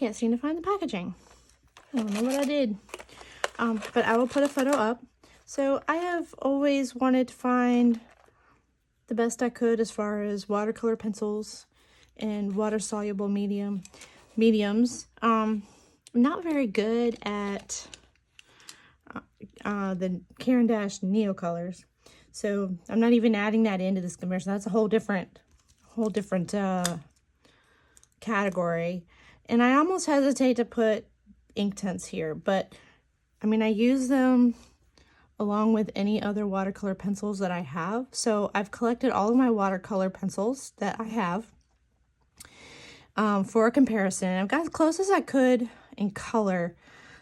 can't seem to find the packaging. I don't know what I did. But I will put a photo up. So I have always wanted to find the best I could as far as watercolor pencils and water-soluble mediums. I'm not very good at the Caran d'Ache Neo colors, so I'm not even adding that into this comparison. That's a whole different category. And I almost hesitate to put ink tints here, but I mean, I use them along with any other watercolor pencils that I have. So I've collected all of my watercolor pencils that I have for a comparison. I've got as close as I could in color.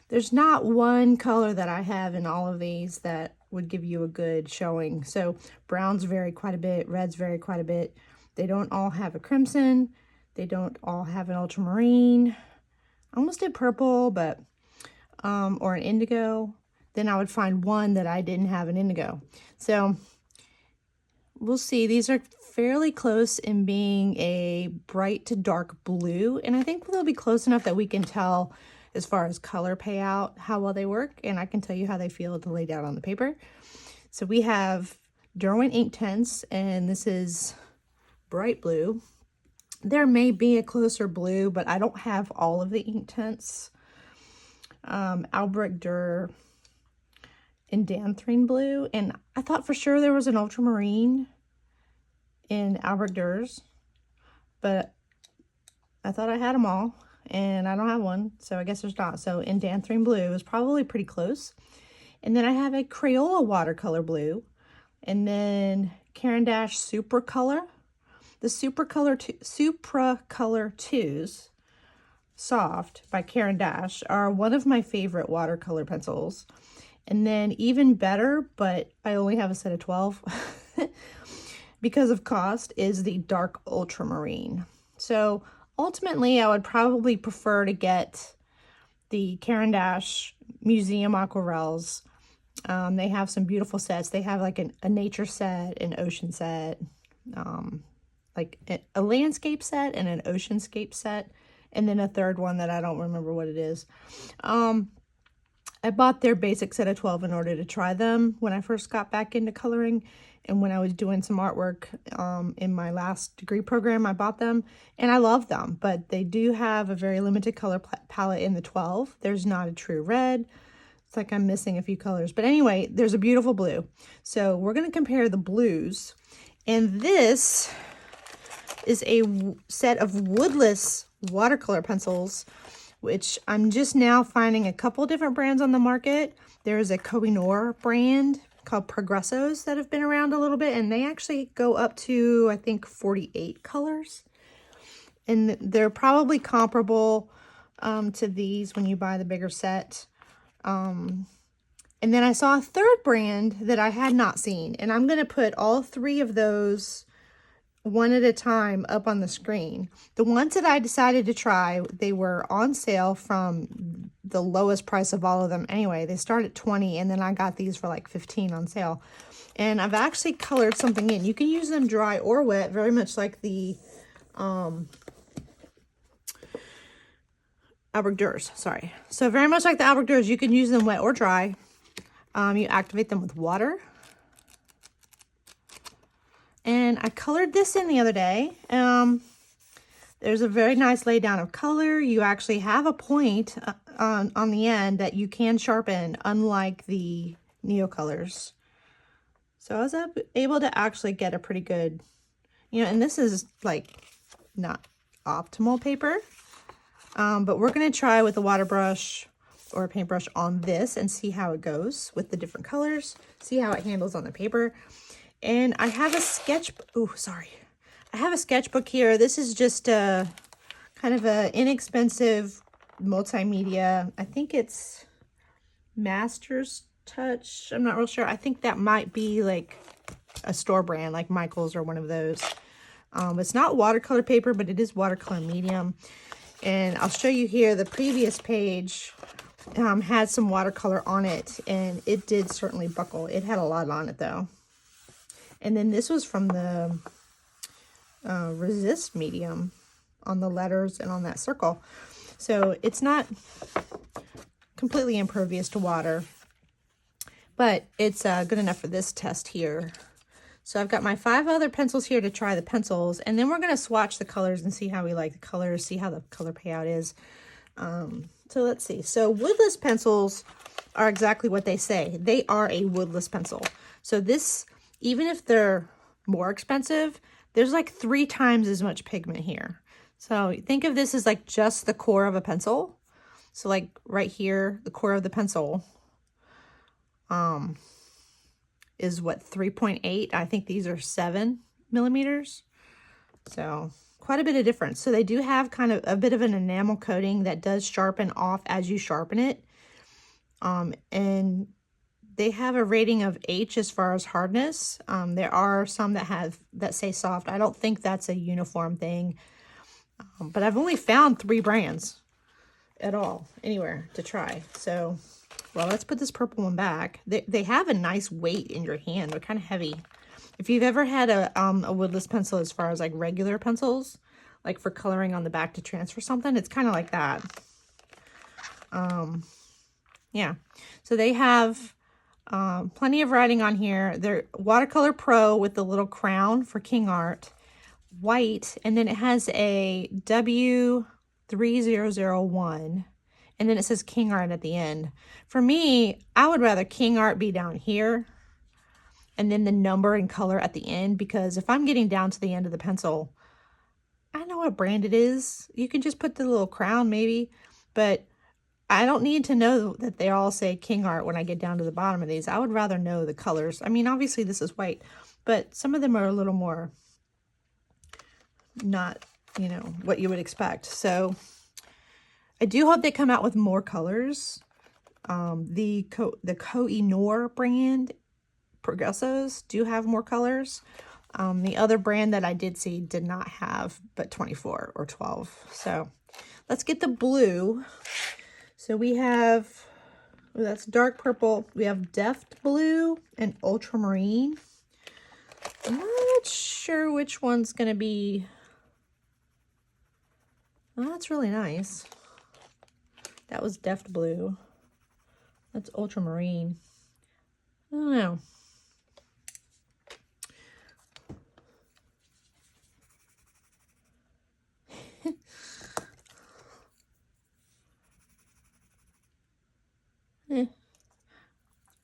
There's not one color that I have in all of these that would give you a good showing. So browns vary quite a bit, reds vary quite a bit. They don't all have a crimson. They don't all have an ultramarine. I almost did purple, but or an indigo. Then I would find one that I didn't have an indigo. So we'll see. These are fairly close in being a bright to dark blue, and I think they'll be close enough that we can tell as far as color payout how well they work, and I can tell you how they feel to lay down on the paper. So we have Derwent ink tints, and this is bright blue. There may be a closer blue, but I don't have all of the ink tints. Albrecht Dürer in Danthrine blue, and I thought for sure there was an ultramarine in Albrecht Dürer's, but I thought I had them all, and I don't have one, so I guess there's not. So in Danthrine blue is probably pretty close. And then I have a Crayola watercolor blue, and then Caran d'Ache Supracolor. The Supracolor 2s Soft by Caran d'Ache are one of my favorite watercolor pencils. And then even better, but I only have a set of 12 because of cost, is the Dark Ultramarine. So ultimately, I would probably prefer to get the Caran d'Ache Museum Aquarelles. They have some beautiful sets. They have like a nature set, an ocean set, like a landscape set and an oceanscape set, and then a third one that I don't remember what it is. I bought their basic set of 12 in order to try them when I first got back into coloring, and when I was doing some artwork in my last degree program, I bought them, and I love them, but they do have a very limited color palette in the 12. There's not a true red. It's like I'm missing a few colors, but anyway, there's a beautiful blue. So we're going to compare the blues, and this is a set of woodless watercolor pencils, which I'm just now finding a couple different brands on the market. There's a Koh-i-noor brand called Progressos that have been around a little bit, and they actually go up to, I think, 48 colors. And they're probably comparable to these when you buy the bigger set. And then I saw a third brand that I had not seen, and I'm going to put all three of those one at a time up on the screen. The ones that I decided to try, they were on sale from the lowest price of all of them anyway. They start at 20, and then I got these for like 15 on sale. And I've actually colored something in. You can use them dry or wet, very much like the Albrecht Dürer's, sorry. So very much like the Albrecht Dürer's, you can use them wet or dry. You activate them with water. And I colored this in the other day. There's a very nice lay down of color. You actually have a point on the end that you can sharpen, unlike the Neo colors. So I was able to actually get a pretty good, and this is like not optimal paper. But we're going to try with a water brush or a paintbrush on this and see how it goes with the different colors, see how it handles on the paper. And I have a I have a sketchbook here. This is just a kind of a inexpensive multimedia. I think it's Master's Touch. I'm not real sure. I think that might be like a store brand, like Michael's or one of those. It's not watercolor paper, but it is watercolor medium. And I'll show you here, the previous page had some watercolor on it, and it did certainly buckle. It had a lot on it though. And then this was from the Resist medium on the letters and on that circle. So it's not completely impervious to water, but it's good enough for this test here. So I've got my 5 other pencils here to try the pencils, and then we're going to swatch the colors and see how we like the colors, see how the color payout is. So let's see. So woodless pencils are exactly what they say. They are a woodless pencil. So this, even if they're more expensive, there's like 3 times as much pigment here. So think of this as like just the core of a pencil. So like right here, the core of the pencil is what, 3.8? I think these are 7 millimeters. So quite a bit of difference. So they do have kind of a bit of an enamel coating that does sharpen off as you sharpen it. And they have a rating of H as far as hardness. There are some that say soft. I don't think that's a uniform thing. But I've only found 3 brands at all anywhere to try. So, well, let's put this purple one back. They have a nice weight in your hand. They're kind of heavy. If you've ever had a woodless pencil as far as like regular pencils, like for coloring on the back to transfer something, it's kind of like that. Yeah. So they have plenty of writing on here. They're Watercolor Pro with the little crown for Kingart, white, and then it has a W3001, and then it says Kingart at the end. For me, I would rather Kingart be down here and then the number and color at the end, because if I'm getting down to the end of the pencil, I know what brand it is. You can just put the little crown maybe, but I don't need to know that they all say Kingart when I get down to the bottom of these. I would rather know the colors. I mean, obviously this is white, but some of them are a little more not, you know, what you would expect. So I do hope they come out with more colors. The Koh-i-noor brand, Progressos, do have more colors. The other brand that I did see did not have but 24 or 12. So let's get the blue. So we have, oh, that's dark purple. We have Deft Blue and Ultramarine. I'm not sure which one's going to be. Oh, that's really nice. That was Deft Blue. That's Ultramarine. I don't know.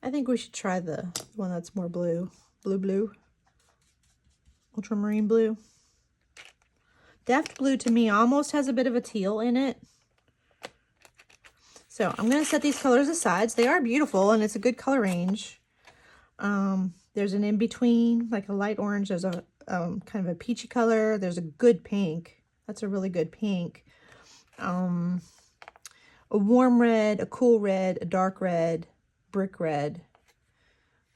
I think we should try the one that's more blue. Blue. Ultramarine blue. Deft Blue to me almost has a bit of a teal in it. So I'm going to set these colors aside. They are beautiful and it's a good color range. There's an in-between, like a light orange. There's a kind of a peachy color. There's a good pink. That's a really good pink. A warm red, a cool red, a dark red, brick red.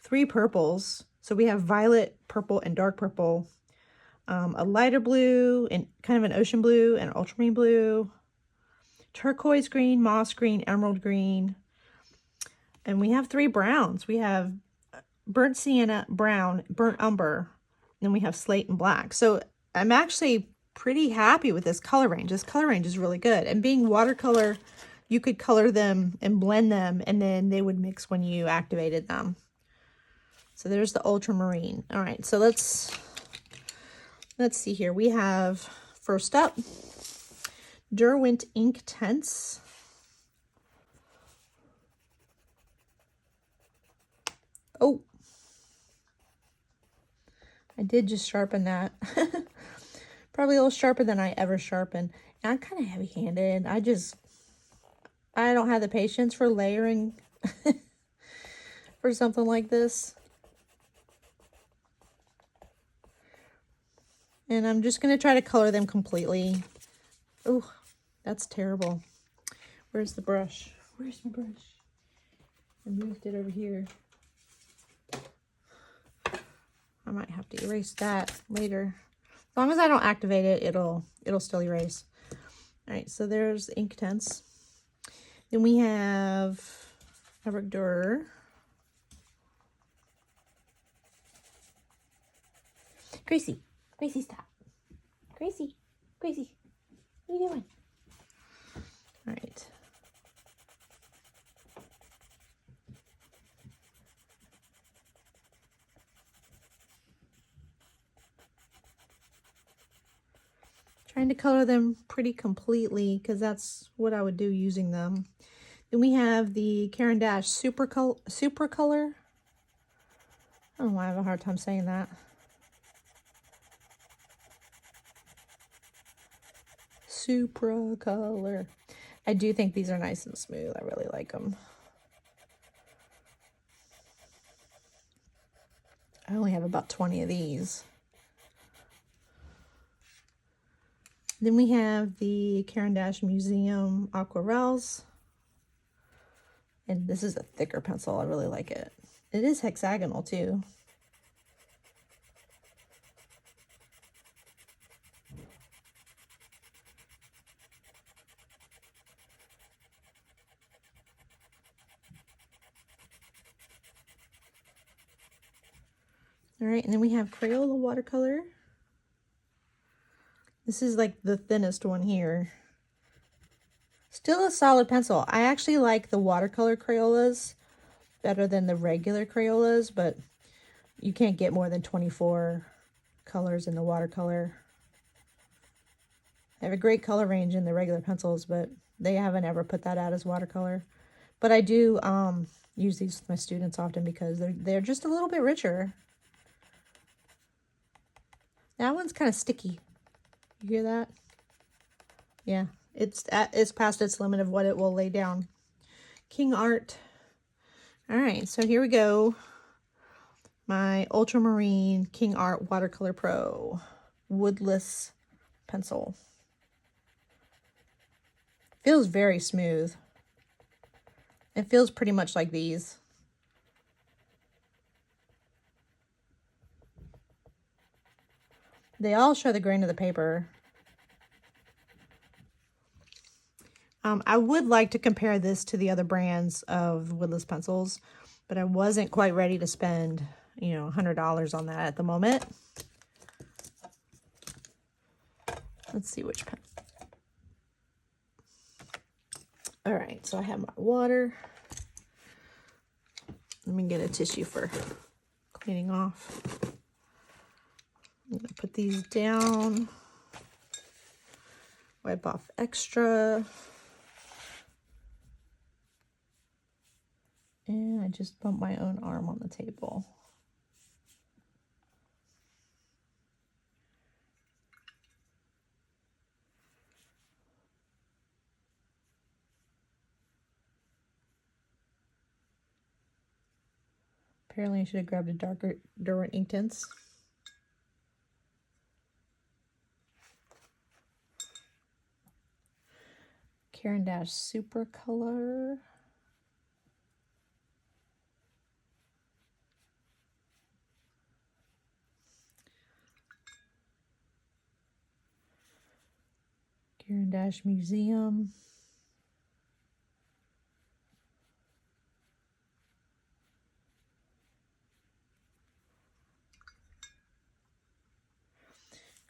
3 purples. So we have violet, purple, and dark purple. A lighter blue, and kind of an ocean blue, and ultramarine blue. Turquoise green, moss green, emerald green. And we have 3 browns. We have burnt sienna, brown, burnt umber. Then we have slate and black. So I'm actually pretty happy with this color range. This color range is really good. And being watercolor, you could color them and blend them, and then they would mix when you activated them. So there's the ultramarine. All right, so let's see here. We have, first up, Derwent Ink Tense. Oh, I did just sharpen that. Probably a little sharper than I ever sharpen. And I'm kind of heavy-handed. I don't have the patience for layering for something like this. And I'm just going to try to color them completely. Oh, that's terrible. Where's the brush? Where's my brush? I moved it over here. I might have to erase that later. As long as I don't activate it, it'll still erase. All right, so there's Ink Tense. Then we have Everdur. Gracie, stop. Gracie, what are you doing? All right. Trying to color them pretty completely because that's what I would do using them. Then we have the Caran d'Ache Supracolor. I don't know why I have a hard time saying that. Supracolor. I do think these are nice and smooth. I really like them. I only have about 20 of these. Then we have the Caran d'Ache Museum Aquarelles. And this is a thicker pencil. I really like it. It is hexagonal too. All right, and then we have Crayola watercolor. This is like the thinnest one here. Still a solid pencil. I actually like the watercolor Crayolas better than the regular Crayolas, but you can't get more than 24 colors in the watercolor. I have a great color range in the regular pencils, but they haven't ever put that out as watercolor. But I do use these with my students often because they're just a little bit richer. That one's kind of sticky. You hear that? Yeah, it's past its limit of what it will lay down. Kingart. All right, so here we go. My Ultramarine Kingart Watercolor Pro Woodless Pencil. Feels very smooth. It feels pretty much like these. They all show the grain of the paper. I would like to compare this to the other brands of woodless pencils, but I wasn't quite ready to spend, you know, $100 on that at the moment. Let's see which pen. All right, so I have my water. Let me get a tissue for cleaning off. I'm gonna put these down, wipe off extra. And I just bumped my own arm on the table. Apparently I should have grabbed a darker Derwent Inktense. Caran d'Ache Supracolor. Caran d'Ache Museum.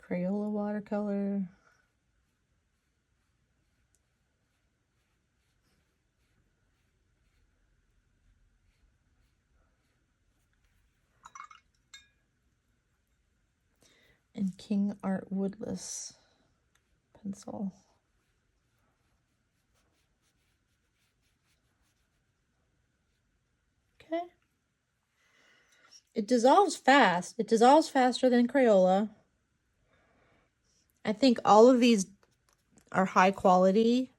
Crayola watercolor. And Kingart Woodless pencil. Okay. It dissolves fast. It dissolves faster than Crayola. I think all of these are high quality.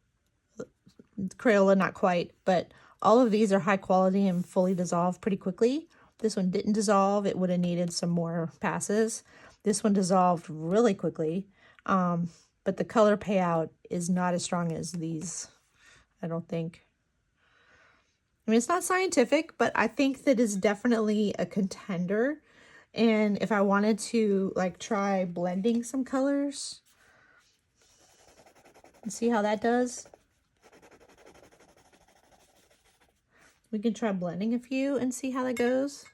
Crayola, not quite, but all of these are high quality and fully dissolve pretty quickly. This one didn't dissolve. It would have needed some more passes. This one dissolved really quickly, but the color payout is not as strong as these, I don't think. I mean, it's not scientific, but I think that is definitely a contender. And if I wanted to like try blending some colors and see how that does, we can try blending a few and see how that goes.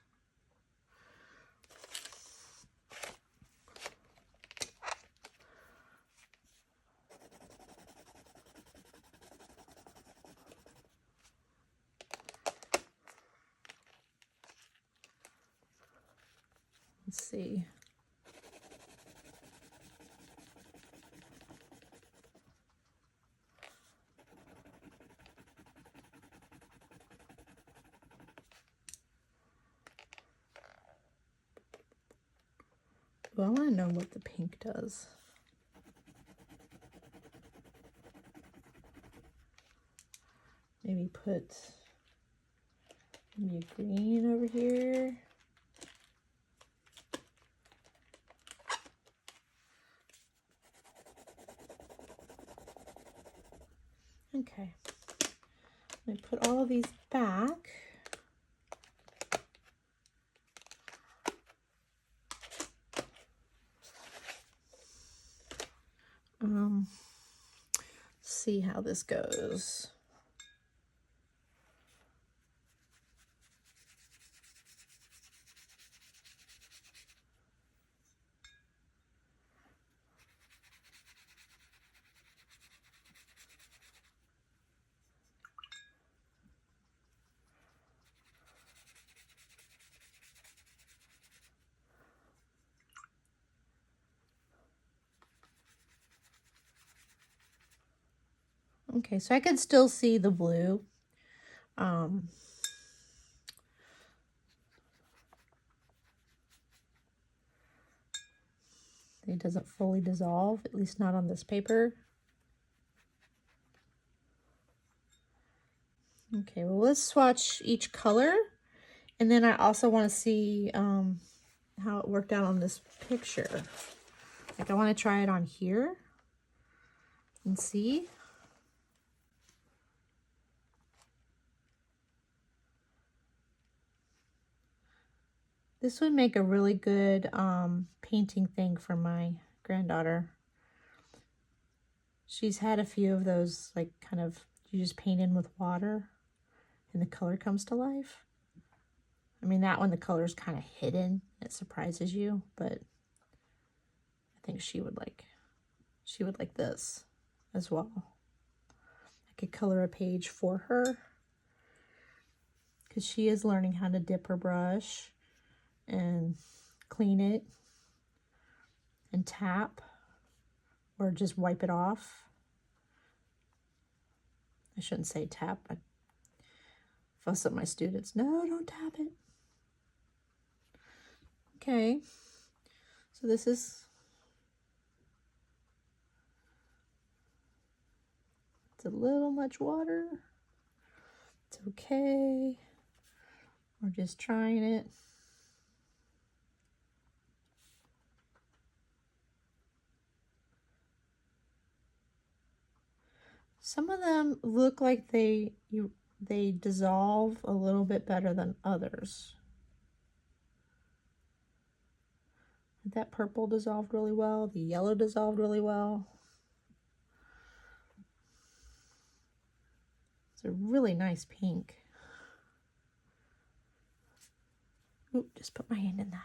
Let's see. Well, I want to know what the pink does. Maybe put maybe a green over here. Okay. Let me put all of these back. See how this goes. Okay, so I could still see the blue. It doesn't fully dissolve, at least not on this paper. Okay, well, let's swatch each color. And then I also want to see how it worked out on this picture. Like, I want to try it on here and see. This would make a really good painting thing for my granddaughter. She's had a few of those, like, kind of, you just paint in with water and the color comes to life. I mean, that one, the color's kind of hidden. It surprises you, but I think she would like this as well. I could color a page for her because she is learning how to dip her brush and clean it and tap or just wipe it off. I shouldn't say tap. I fuss at my students. No, don't tap it. Okay, so this is, it's a little much water. It's okay. We're just trying it. Some of them look like they dissolve a little bit better than others. That purple dissolved really well. The yellow dissolved really well. It's a really nice pink. Ooh, just put my hand in that.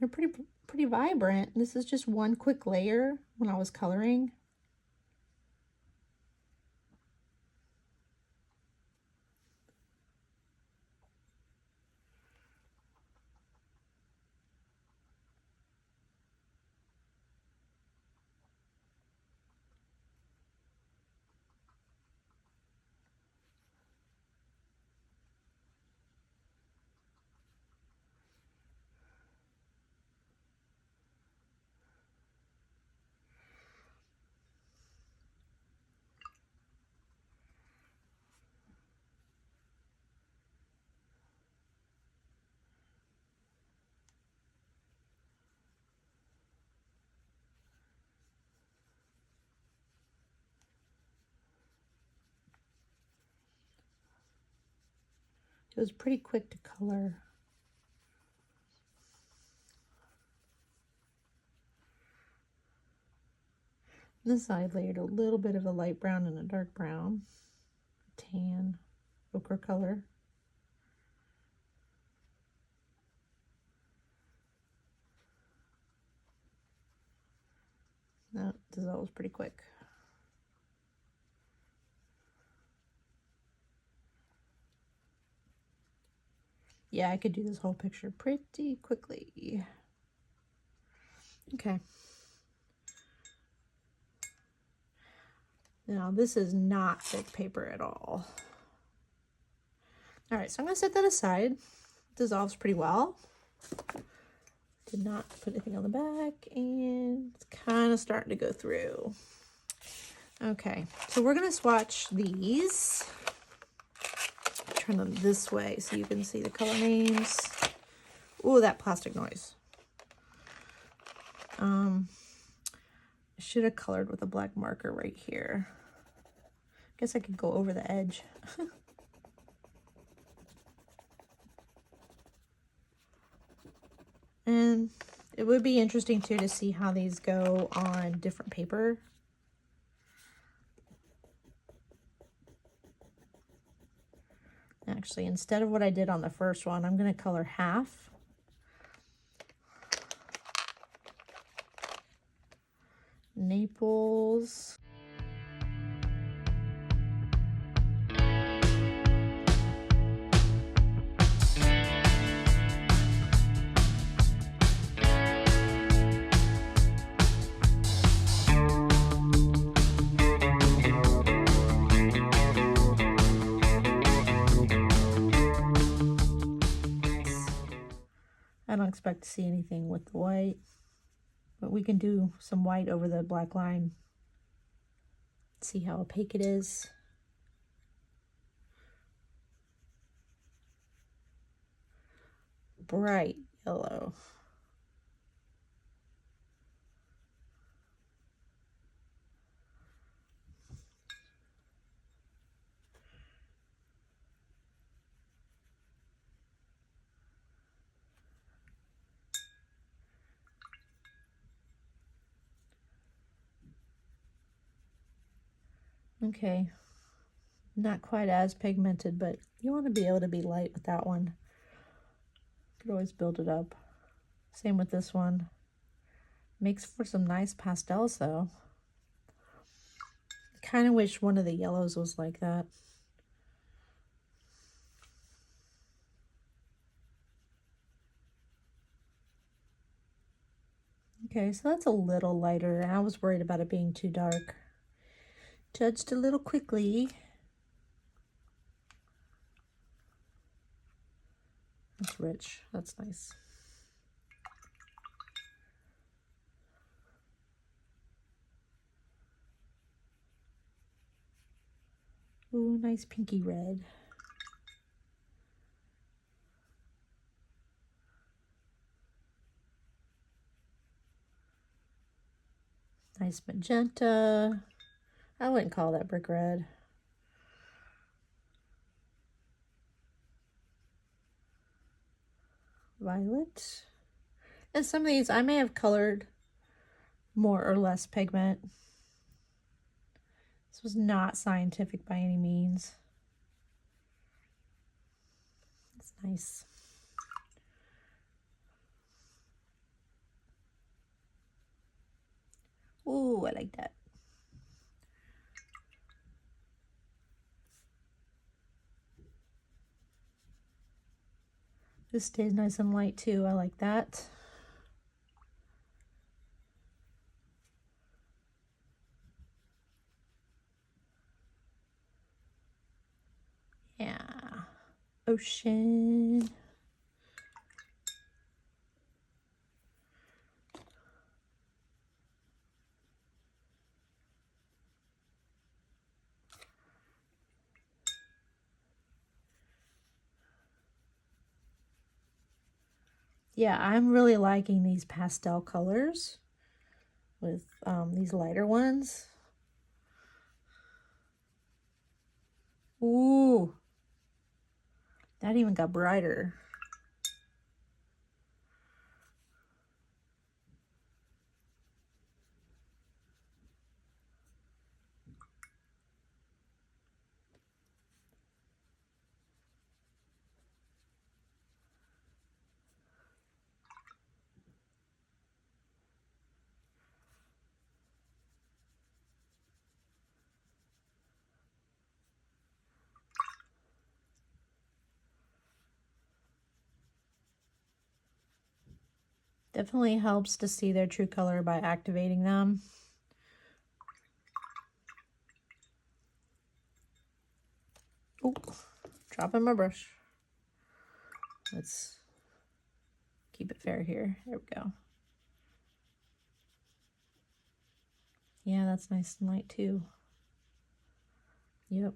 They're pretty vibrant. This is just one quick layer when I was coloring. It was pretty quick to color. This side layered a little bit of a light brown and a dark brown, tan, ochre color. That dissolves pretty quick. Yeah, I could do this whole picture pretty quickly. Okay. Now, this is not thick paper at all. All right, so I'm going to set that aside. It dissolves pretty well. Did not put anything on the back, and it's kind of starting to go through. Okay, so we're going to swatch these. Turn them this way so you can see the color names. Ooh, that plastic noise. I should have colored with a black marker right here. Guess I could go over the edge. And it would be interesting too to see how these go on different paper. Actually, instead of what I did on the first one, I'm going to color half. Naples. I don't expect to see anything with the white, but we can do some white over the black line. See how opaque it is. Bright yellow. Okay, not quite as pigmented, but you want to be able to be light with that one. Could always build it up. Same with this one. Makes for some nice pastels though. I kind of wish one of the yellows was like that. Okay, so that's a little lighter. I was worried about it being too dark. Judged a little quickly. That's rich. That's nice. Ooh, nice pinky red. Nice magenta. I wouldn't call that brick red. Violet. And some of these I may have colored more or less pigment. This was not scientific by any means. It's nice. Ooh, I like that. This stays nice and light too. I like that. Yeah. Ocean. Yeah, I'm really liking these pastel colors with these lighter ones. Ooh, that even got brighter. Definitely helps to see their true color by activating them. Oh, dropping my brush. Let's keep it fair here. There we go. Yeah, that's nice and light too. Yep.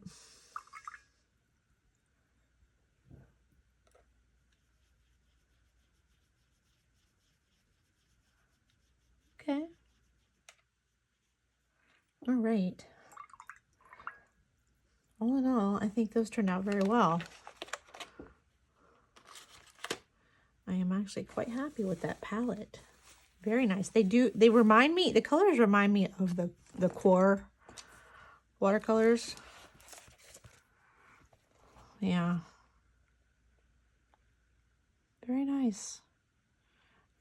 Okay. All right. All in all, I think those turned out very well. I am actually quite happy with that palette. Very nice. They remind me, the colors remind me of the Core watercolors. Yeah. Very nice.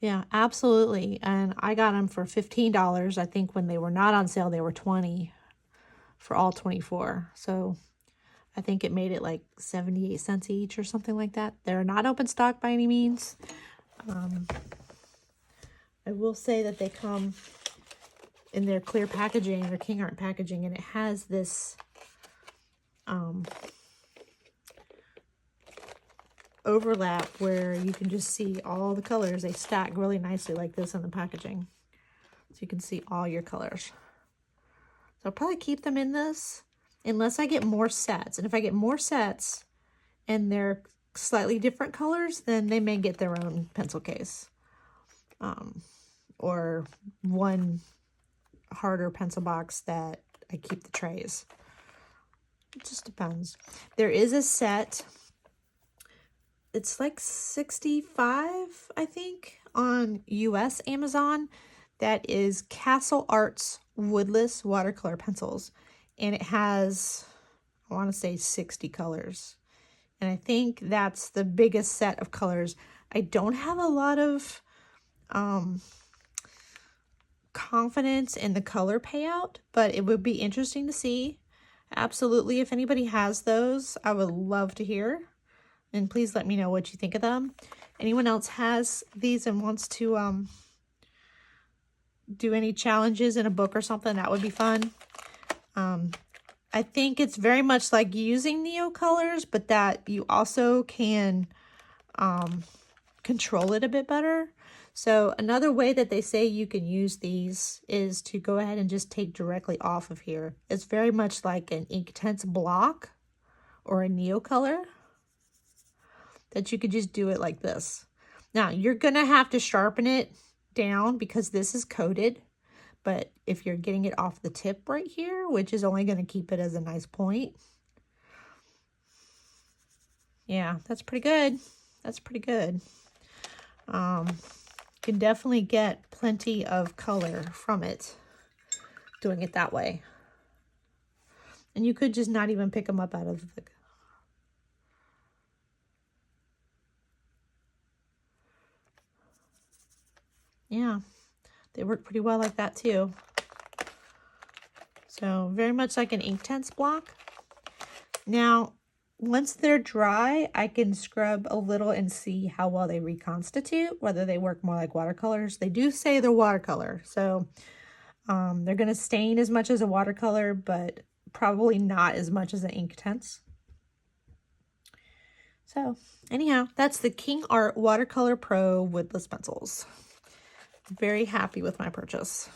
Yeah, absolutely. And I got them for $15. I think when they were not on sale, they were $20 for all 24. So I think it made it like 78 cents each or something like that. They're not open stock by any means. I will say that they come in their clear packaging, their Kingart packaging, and it has this overlap where you can just see all the colors. They stack really nicely like this in the packaging. So you can see all your colors. So I'll probably keep them in this unless I get more sets. And if I get more sets and they're slightly different colors, then they may get their own pencil case. Or one harder pencil box that I keep the trays. It just depends. There is a set. It's like $65, I think, on US Amazon. That is Castle Arts Woodless Watercolor Pencils. And it has, I want to say 60 colors. And I think that's the biggest set of colors. I don't have a lot of confidence in the color payout, but it would be interesting to see. Absolutely, if anybody has those, I would love to hear. And please let me know what you think of them. Anyone else has these and wants to do any challenges in a book or something, that would be fun. I think it's very much like using Neo colors, but that you also can control it a bit better. So another way that they say you can use these is to go ahead and just take directly off of here. It's very much like an Inktense block or a Neo color that you could just do it like this. Now you're gonna have to sharpen it down because this is coated, but if you're getting it off the tip right here, which is only gonna keep it as a nice point. Yeah, that's pretty good. That's pretty good. Can definitely get plenty of color from it doing it that way. And you could just not even pick them up out of the... Yeah, they work pretty well like that too. So very much like an Inktense block. Now, once they're dry, I can scrub a little and see how well they reconstitute, whether they work more like watercolors. They do say they're watercolor, so they're going to stain as much as a watercolor, but probably not as much as an Inktense. So anyhow, that's the Kingart Watercolor Pro Woodless Pencils. Very happy with my purchase.